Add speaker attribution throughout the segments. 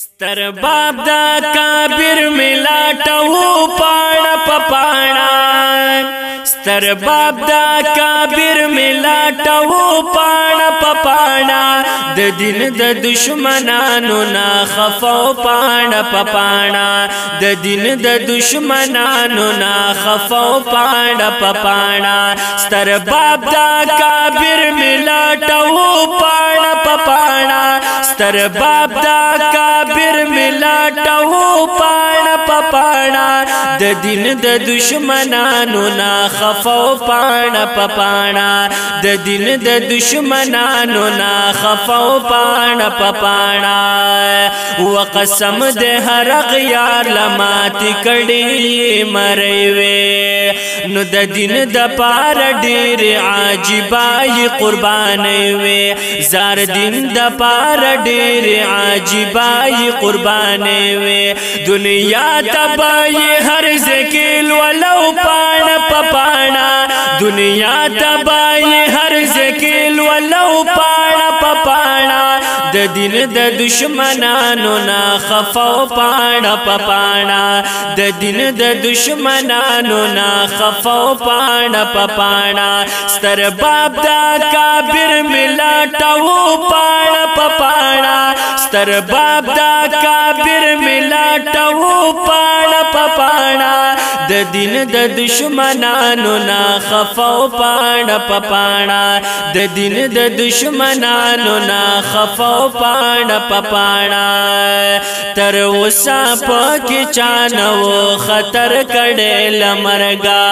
Speaker 1: ستر باب دا کابر ملاټو پاڼه پپاڼه ستر باب دا کابر ملاټو پاڼه پپاڼه د دین د دشمنانو نا خفاو پاڼه پپاڼه د دین د دشمنانو نا خفاو پاڼه پپاڼه ستر باب دا کابر ملاټو پاڼه پپاڼه ستر باب دا کابر ملاټو پاڼه پپاڼه د دین د دشمنانو نا خفاو پاڼه پپاڼه د دین د دشمنانو نا خفاو پاڼه پپاڼه وقسم د هر غیار لماتی کړي مری وې نو د دین د پار ډېر عجیبای قربانې وې زار دین د پار ډېر عجیبای قربانې وې دنیا تبای هر ذکیل ولو پاڼه پپاڼه دنیا تبای هر ذکیل ولو پاڼه پپاڼه د دین د دشمنانو نا خفاو پاڼه پپاڼه د دین د دشمنانو نا خفاو پاڼه پپاڼه ستر باب دا کابر ملاټو پاڼه پپاڼه ستر باب دا کابر ملاټو پاڼه پپاڼه د دین د دشمنانو نا خفاو پاڼه پپاڼه د دین د دشمنانو نا خفاو پاڼه پپاڼه تر اوسه پکې چانو خطر کړي لمرګا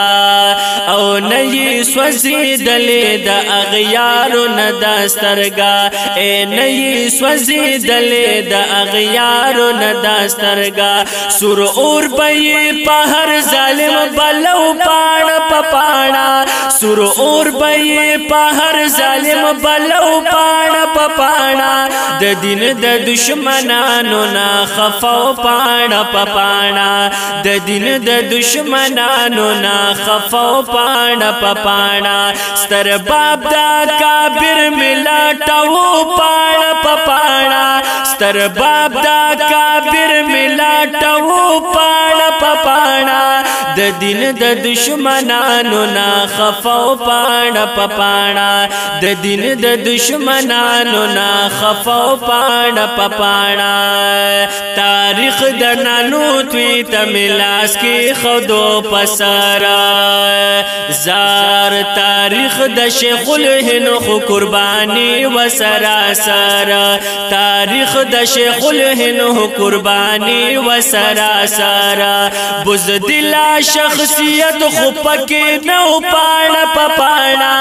Speaker 1: او نه یې سوځېدلې د اغیارو نه دسترګا اے نه یې سوځېدلې د اغیارو نه دسترګا سور اور به په هر ظالم بلو پاڼه پپاڼه سور اور به په هر ظالم بلو پاڼه پپاڼه د دین د دشمنانو نا خفاو پاڼه پپاڼه د دین د دشمنانو نا خفاو پاڼه پپاڼه ستر باب دا کابر ملاټو پاڼه پپاڼه ستر باب دا کابر ملاټو پاڼه پپاڼه د دین د دشمنانو نا خفاو پاڼه پپاڼه د دین د دشمنانو نا خفاو پاڼه پپاڼه تاریخ د نانو توی تملاس کی خودو پسرا زار تاریخ د شیخ الهند خو قربانی وسرا سرا تاریخ د شیخ الهند خو قربانی وسرا سرا بزدلا شخصیت خو پکې نو پاڼه پپاڼه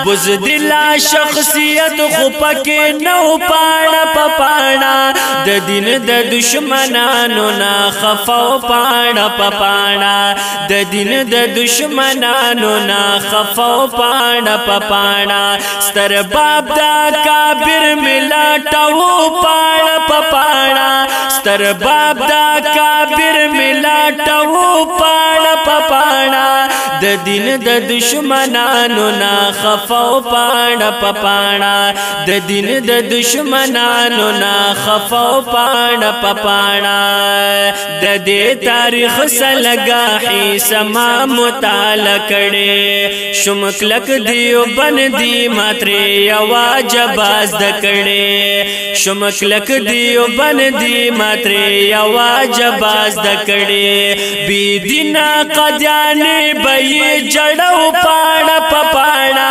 Speaker 1: بزدلا شخصیت خو پکې نو پاڼه پپاڼه د دین د دشمنانو نا خفاو پاڼه پپاڼه د دین د دشمنانو نا خفاو پاڼه پپاڼه ستر باب دا کابر ملاټو پاڼه پپاڼه ستر باب دا کابر ملاټو پاڼه پپاڼه د دین د دشمنانو نا خفاو پاڼه پپاڼه د دین د دشمنانو نا خفاو پاڼه پپاڼه د دې تاریخ سلګه سما مطالعه کړي شمکلک دیو بندي ماتري واجب باز د کړي شمکلک دیو بندي ماتري واجب باز د کړي بی دینا قدیانې بې جړو پاڼه پپاڼه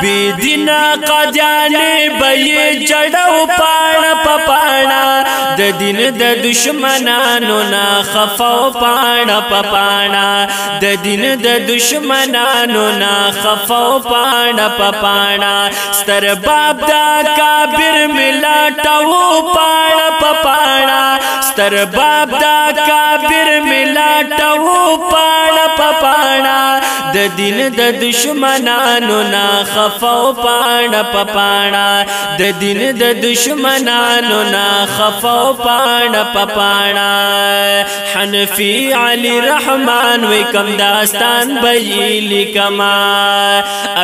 Speaker 1: بی دینا قدیانې بې جړو پاڼه پپاڼه د دین د دشمنانو نا خفاو پاڼه پپاڼه د دین د دشمنانو نا خفاو پاڼه پپاڼه ستر باب دا کابر ملاټو پاڼه پپاڼه ستر باب دا کافر ملاټو پاڼه پاڼه د دین د دشمنانو نا خفاو پاڼه پاڼه د دین د دشمنانو نا خفاو پاڼه پاڼه حنفی علی رحمان وی کم داستان بیلی کما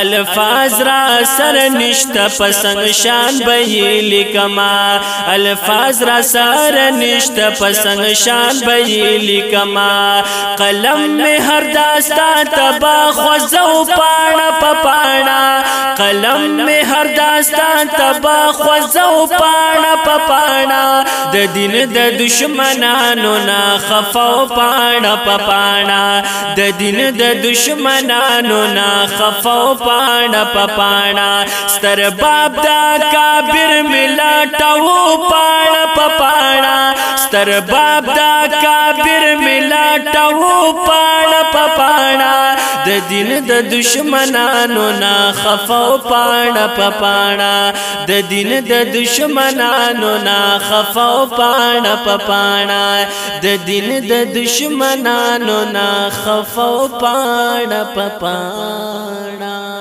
Speaker 1: الفاظ را سر نشتا پسنگ شان بیلی کما الفاظ را سر نشتا پسنگ شان بیلی کما قلم میں ہر داستان تبا خوزو پانا پانا قلم میں ہر داستان تبا خوزو پانا پانا د دین د دشمنانو نا خفاو پانا پانا د دین د دشمنانو نا خفاو پانا پانا ستر باب دا کافر ملاټو پانا پانا ستر باب دا کافر ملاټو پانا پانا د دین د دشمنانو نا خفاو پانا پانا د دین د دشمنانو نا خفاو پانا پانا د دین د دشمنانو نا خفاو پانا پانا